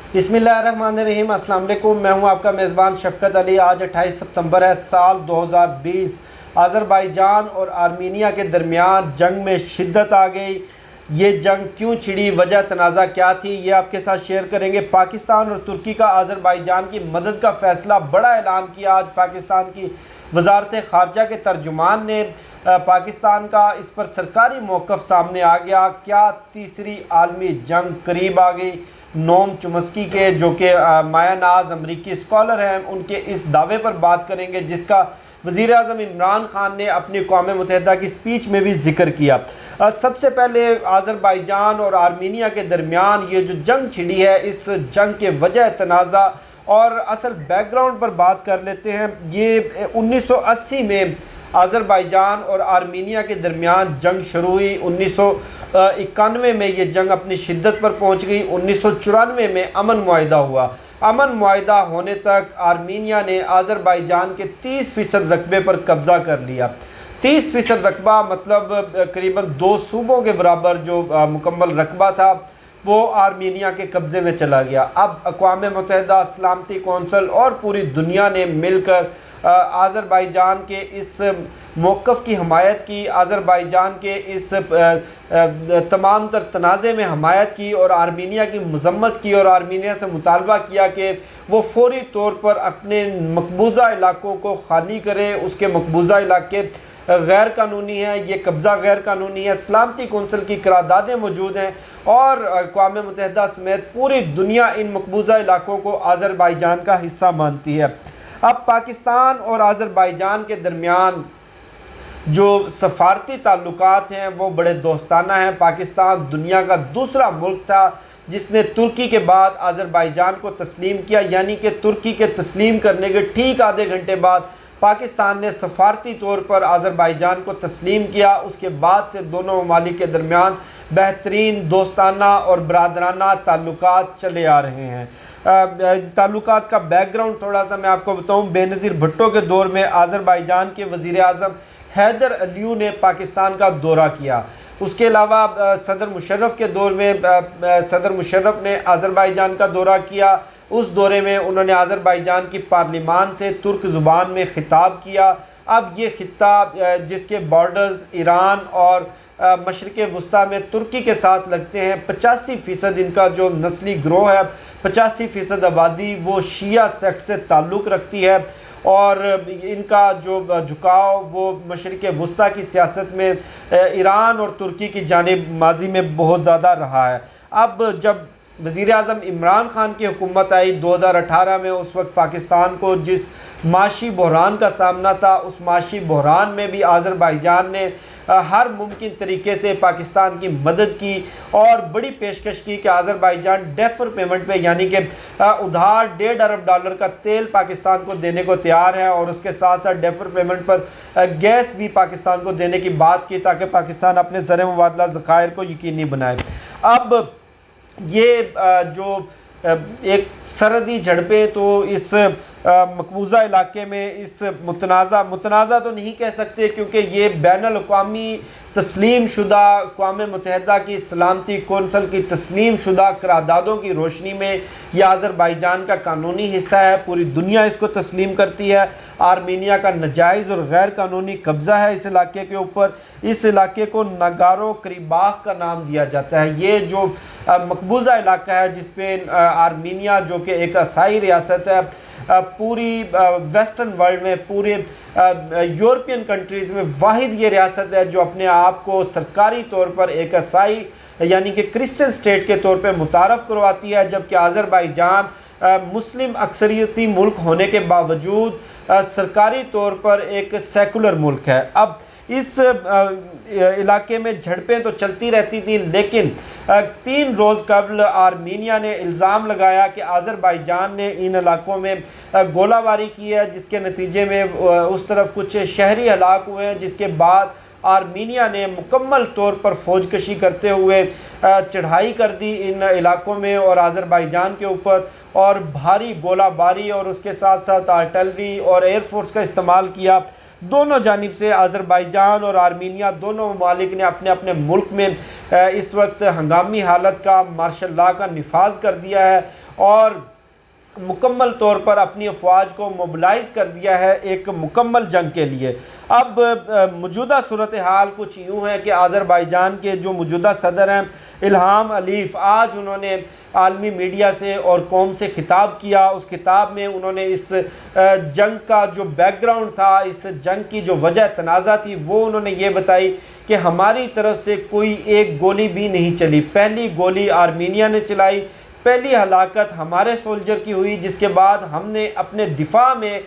बिस्मिल्लाहिर्रहमानिर्रहीम। अस्सलाम वालेकुम। मैं हूं आपका मेज़बान शफ़क़त अली। आज 28 सितंबर है, साल 2020। आज़रबाईजान और आर्मीनिया के दरमियान जंग में शिद्दत आ गई। ये जंग क्यों छिड़ी, वजह तनाज़ा क्या थी, ये आपके साथ शेयर करेंगे। पाकिस्तान और तुर्की का आज़रबाईजान की मदद का फ़ैसला, बड़ा ऐलान किया आज पाकिस्तान की वज़ारत ख़ारजा के तर्जुमान ने। पाकिस्तान का इस पर सरकारी मौक़िफ़ सामने आ गया। क्या तीसरी आलमी जंग करीब आ गई? नोम चुमस्की के, जो कि माया नाज अमरीकी स्कॉलर हैं, उनके इस दावे पर बात करेंगे जिसका वज़ीर आज़म इमरान ख़ान ने अपनी अक़वाम मुत्तहिदा की स्पीच में भी जिक्र किया। सबसे पहले आज़रबाईजान और आर्मीनिया के दरमियान ये जो जंग छिड़ी है, इस जंग के वजह तनाज़ा और असल बैकग्राउंड पर बात कर लेते हैं। ये 1980 में आज़रबाईजान और आर्मीनिया के दरमियान जंग शुरू हुई। 1991 में ये जंग अपनी शिद्दत पर पहुंच गई। 1994 में अमन मुआहिदा हुआ। अमन मुआहिदा होने तक आर्मीनिया ने आज़रबाईजान के 30% रकबे पर कब्ज़ा कर लिया। 30% रकबा मतलब करीबन 2 सूबों के बराबर जो मुकम्मल रकबा था वो आर्मीनिया के कब्ज़े में चला गया। अब अक़वाम मुत्तहिदा, सलामती कौंसल और पूरी दुनिया ने मिलकर आज़रबाईजान के इस मौक़िफ़ की हमायत की, आज़रबाईजान के इस तमाम तर तनाज़े में हमायत की और आर्मीनिया की मज़म्मत की और आर्मीनिया से मुतालबा किया कि वो फ़ौरी तौर पर अपने मकबूजा इलाक़ों को खाली करे। उसके मकबूजा इलाके गैर कानूनी हैं, ये कब्ज़ा गैर कानूनी है। सलामती कौंसल की करारदादें मौजूद हैं और अक़वाम मुत्तहिदा समेत पूरी दुनिया इन मकबूजा इलाक़ों को आज़रबाईजान का हिस्सा मानती है। अब पाकिस्तान और आज़रबाईजान के दरमियान जो सफ़ारती ताल्लुकात हैं वो बड़े दोस्ताना हैं। पाकिस्तान दुनिया का दूसरा मुल्क था जिसने तुर्की के बाद आज़रबाईजान को तस्लीम किया, यानी कि तुर्की के तस्लीम करने के ठीक आधे घंटे बाद पाकिस्तान ने सफ़ारती तौर पर आज़रबाईजान को तस्लीम किया। उसके बाद से दोनों ममालिक के दरमियान बेहतरीन दोस्ताना और बरादराना ताल्लुकात चले आ रहे हैं। ताल्लुकात का बैकग्राउंड थोड़ा सा मैं आपको बताऊं। बेनज़ीर भुट्टो के दौर में आज़रबाईजान के वज़ीर आज़म हैदर अलियू ने पाकिस्तान का दौरा किया। उसके अलावा सदर मुशर्रफ के दौर में सदर मुशर्रफ ने आज़रबाईजान का दौरा किया। उस दौरे में उन्होंने आज़रबाईजान की पार्लिमान से तुर्क ज़ुबान में ख़िताब किया। अब ये ख़िताब जिसके बॉर्डर्स ईरान और मशरिक़ वस्ता में तुर्की के साथ लगते हैं, 85% इनका जो नस्ली ग्रोह है, 85% आबादी वो शिया सेक्ट से ताल्लुक़ रखती है और इनका जो झुकाव वो मशरिक़ वस्ता की सियासत में ईरान और तुर्की की जानिब माजी में बहुत ज़्यादा रहा है। अब जब वज़ीर आज़म इमरान ख़ान की हुकूमत आई 2018 में, उस वक्त पाकिस्तान को जिस माशी बहरान का सामना था, उस माशी बहरान में भी आज़रबाईजान ने हर मुमकिन तरीके से पाकिस्तान की मदद की और बड़ी पेशकश की कि आज़रबाईजान डेफर पेमेंट पे, यानी कि उधार $1.5 अरब का तेल पाकिस्तान को देने को तैयार है और उसके साथ साथ डेफर पेमेंट पर गैस भी पाकिस्तान को देने की बात की ताकि पाकिस्तान अपने ज़र मुबादला ज़खायर को यकीनी बनाए। अब ये जो एक सरहदी झड़पें तो इस मकबूजा इलाके में इस मुतनाज़ा तो नहीं कह सकते क्योंकि ये बैनुल अक़वामी तस्लीम शुदा अक़वाम मुत्तहिदा की सलामती कौंसल की तस्लीम शुदा करारदादों की रोशनी में यह आज़रबाईजान का कानूनी हिस्सा है। पूरी दुनिया इसको तस्लीम करती है। आर्मीनिया का नाजायज़ और गैर कानूनी कब्ज़ा है इस इलाके के ऊपर। इस इलाके को नगारो करीबाख का नाम दिया जाता है। ये जो मकबूजा इलाका है जिस पे आर्मीनिया, जो कि एक ईसाई रियासत है, पूरी वेस्टर्न वर्ल्ड में, पूरे यूरोपियन कंट्रीज़ में वाहिद ये रियासत है जो अपने आप को सरकारी तौर पर एक ईसाई यानी कि क्रिश्चियन स्टेट के तौर पर मुतारफ़ करवाती है, जबकि आज़रबाईजान मुस्लिम अक्सरियती मुल्क होने के बावजूद सरकारी तौर पर एक सेकुलर मुल्क है। अब इस इलाके में झड़पें तो चलती रहती थी, लेकिन 3 रोज़ कबल आर्मीनिया ने इल्ज़ाम लगाया कि आज़रबाईजान ने इन इलाकों में गोलाबारी की है, जिसके नतीजे में उस तरफ कुछ शहरी हलाक हुए हैं, जिसके बाद आर्मीनिया ने मुकम्मल तौर पर फौजकशी करते हुए चढ़ाई कर दी इन इलाकों में और आज़रबाईजान के ऊपर, और भारी गोलाबारी और उसके साथ साथ आर्टिलरी और एयरफोर्स का इस्तेमाल किया। दोनों जानिब से आज़रबाईजान और आर्मीनिया दोनों ममालिक ने अपने अपने मुल्क में इस वक्त हंगामी हालत का, मार्शल लॉ का निफाज कर दिया है और मुकम्मल तौर पर अपनी अफवाज को मोबिलाइज़ कर दिया है एक मुकम्मल जंग के लिए। अब मौजूदा सूरत हाल कुछ यूँ है कि आज़रबाईजान के जो मौजूदा सदर हैं इल्हाम अलीफ, आज उन्होंने आलमी मीडिया से और कौम से खिताब किया। उस खिताब में उन्होंने इस जंग का जो बैकग्राउंड था, इस जंग की जो वजह तनाज़ा थी, वो उन्होंने ये बताई कि हमारी तरफ से कोई एक गोली भी नहीं चली। पहली गोली आर्मीनिया ने चलाई, पहली हलाकत हमारे सोल्जर की हुई, जिसके बाद हमने अपने दिफा में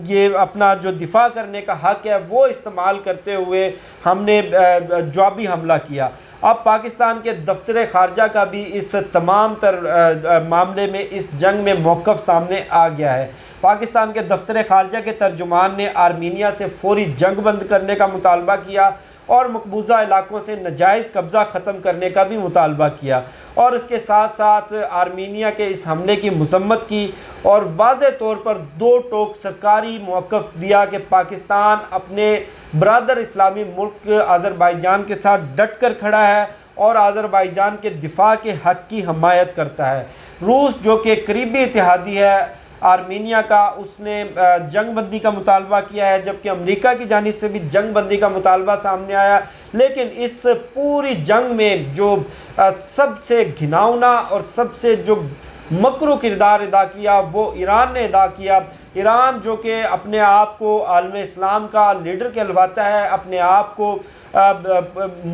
ये अपना जो दिफा करने का हक़ है वो इस्तेमाल करते हुए हमने जवाबी हमला किया। अब पाकिस्तान के दफ्तर ख़ारजा का भी इस तमाम तर मामले में इस जंग में मौक़िफ़ सामने आ गया है। पाकिस्तान के दफ्तर ख़ारजा के तर्जुमान ने आर्मीनिया से फ़ौरी जंग बंद करने का मुतालबा किया और मकबूजा इलाकों से नाजायज़ कब्ज़ा ख़त्म करने का भी मुतालबा किया और इसके साथ साथ आर्मीनिया के इस हमले की मज़म्मत की और वाज़े तौर पर दो टोक सरकारी मौक़िफ़ दिया कि पाकिस्तान अपने बरादर इस्लामी मुल्क आज़रबाईजान के साथ डट कर खड़ा है और आज़रबाईजान के दिफा के हक़ की हमायत करता है। रूस जो कि करीबी इत्तेहादी है आर्मीनिया का, उसने जंग बंदी का मुतालबा किया है, जबकि अमेरिका की जानिब से भी जंग बंदी का मुतालबा सामने आया। लेकिन इस पूरी जंग में जो सबसे घिनौना और सबसे जो मकरू किरदार अदा किया वो ईरान ने अदा किया। ईरान जो कि अपने आप को आलम इस्लाम का लीडर कहलवाता है, अपने आप को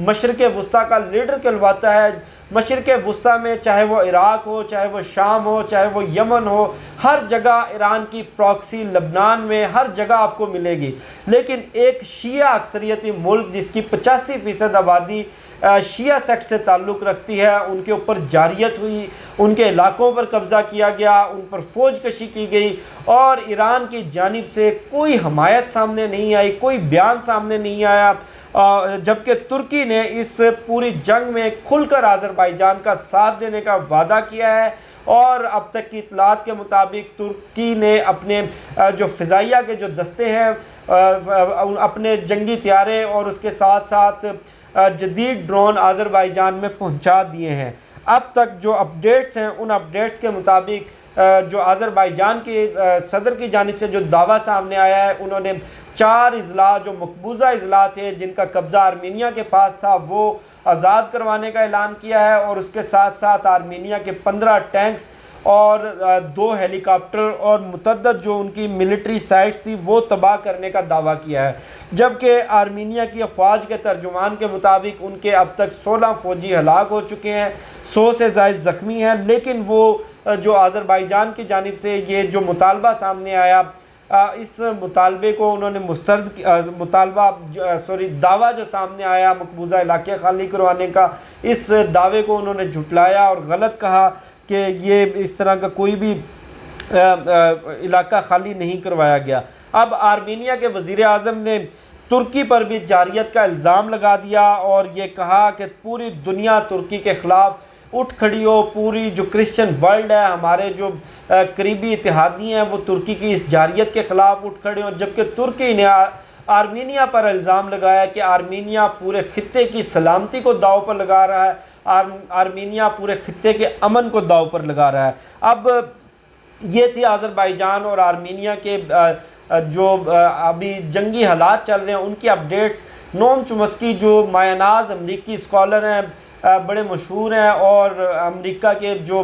मशरिक़ वस्ता का लीडर कहलवाता है। मशरिक़ वस्ता में चाहे वो इराक़ हो, चाहे वो शाम हो, चाहे वो यमन हो, हर जगह ईरान की प्रॉक्सी, लबनान में हर जगह आपको मिलेगी। लेकिन एक शिया अक्सरियती मुल्क जिसकी 85% आबादी शिया सेक्ट से ताल्लुक़ रखती है, उनके ऊपर जारियत हुई, उनके इलाकों पर कब्ज़ा किया गया, उन पर फ़ौज कशी की गई और ईरान की जानिब से कोई हमायत सामने नहीं आई, कोई बयान सामने नहीं आया। जबकि तुर्की ने इस पूरी जंग में खुलकर आज़रबाईजान का साथ देने का वादा किया है और अब तक की इतलात के मुताबिक तुर्की ने अपने जो फ़िज़ाइया के जो दस्ते हैं, अपने जंगी तैयारे और उसके साथ साथ जदीद ड्रोन आज़रबाईजान में पहुंचा दिए हैं। अब तक जो अपडेट्स हैं, उन अपडेट्स के मुताबिक जो आज़रबाईजान के सदर की जानिब से जो दावा सामने आया है, उन्होंने 4 अजला जो मकबूजा अजला थे जिनका कब्ज़ा आर्मीनिया के पास था वो आज़ाद करवाने का ऐलान किया है और उसके साथ साथ आर्मीनिया के 15 टैंक्स और 2 हेलीकॉप्टर और मुतअद्दद जो उनकी मिलिट्री साइट्स थी वो तबाह करने का दावा किया है। जबकि आर्मीनिया की अफवाज के तर्जुमान के मुताबिक उनके अब तक 16 फ़ौजी हलाक हो चुके हैं, 100 से ज़ायद ज़ख्मी हैं। लेकिन वो जो आज़रबाईजान की जानिब से ये जो मुतालबा सामने आया, इस मुतालबे को उन्होंने दावा जो सामने आया मकबूजा इलाके खाली करवाने का, इस दावे को उन्होंने झुटलाया और गलत कहा कि ये इस तरह का कोई भी इलाका खाली नहीं करवाया गया। अब आर्मीनिया के वज़ीर आज़म ने तुर्की पर भी जारियत का इल्ज़ाम लगा दिया और ये कहा कि पूरी दुनिया तुर्की के ख़िलाफ़ उठ खड़ी हो, पूरी जो क्रिश्चियन वर्ल्ड है, हमारे जो करीबी इत्तेहादी हैं वो तुर्की की इस जारियत के ख़िलाफ़ उठ खड़े हों। जबकि तुर्की ने आर्मीनिया पर इल्ज़ाम लगाया कि आर्मीनिया पूरे ख़ित्ते की सलामती को दाव पर लगा रहा है, आर्मीनिया पूरे ख़ित्ते के अमन को दाव पर लगा रहा है। अब ये थी आज़रबाईजान और आर्मीनिया के जो अभी जंगी हालात चल रहे हैं उनकी अपडेट्स। नोम चुमस्की जो मायानाज अमरीकी स्कॉलर हैं, बड़े मशहूर हैं और अमेरिका के जो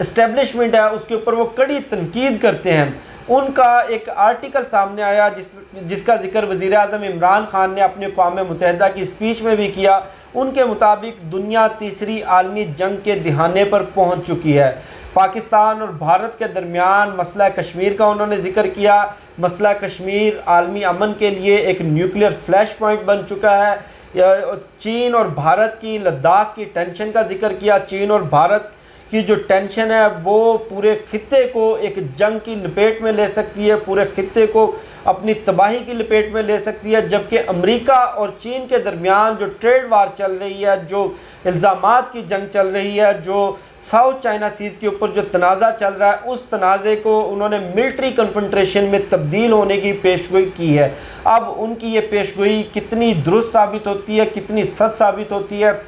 इस्टेब्लिशमेंट है उसके ऊपर वो कड़ी तनकीद करते हैं, उनका एक आर्टिकल सामने आया जिसका जिक्र वज़ीर आज़म इमरान खान ने अपने अक़वाम मुत्तहिदा की स्पीच में भी किया। उनके मुताबिक दुनिया तीसरी आलमी जंग के दिहाने पर पहुंच चुकी है। पाकिस्तान और भारत के दरमियान मसला कश्मीर का उन्होंने जिक्र किया। मसला कश्मीर आलमी अमन के लिए एक न्यूक्लियर फ्लैश पॉइंट बन चुका है। चीन और भारत की लद्दाख की टेंशन का जिक्र किया। चीन और भारत की जो टेंशन है वो पूरे ख़ित्ते को एक जंग की लपेट में ले सकती है, पूरे ख़ित्ते को अपनी तबाही की लपेट में ले सकती है। जबकि अमेरिका और चीन के दरमियान जो ट्रेड वार चल रही है, जो इल्ज़ामात की जंग चल रही है, जो साउथ चाइना सीज़ के ऊपर जो तनाज़ा चल रहा है, उस तनाज़े को उन्होंने मिलिट्री कन्फ्रंटेशन में तब्दील होने की पेशगोई की है। अब उनकी ये पेशगोई कितनी दुरुस्त साबित होती है, कितनी सच साबित होती है,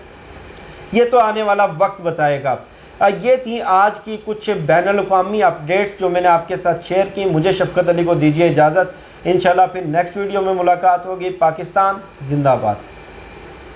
ये तो आने वाला वक्त बताएगा। ये थी आज की कुछ बैनुल-अक़वामी अपडेट्स जो मैंने आपके साथ शेयर की। मुझे शफ़क़त अली को दीजिए इजाज़त। इंशाल्लाह फिर नेक्स्ट वीडियो में मुलाकात होगी। पाकिस्तान जिंदाबाद।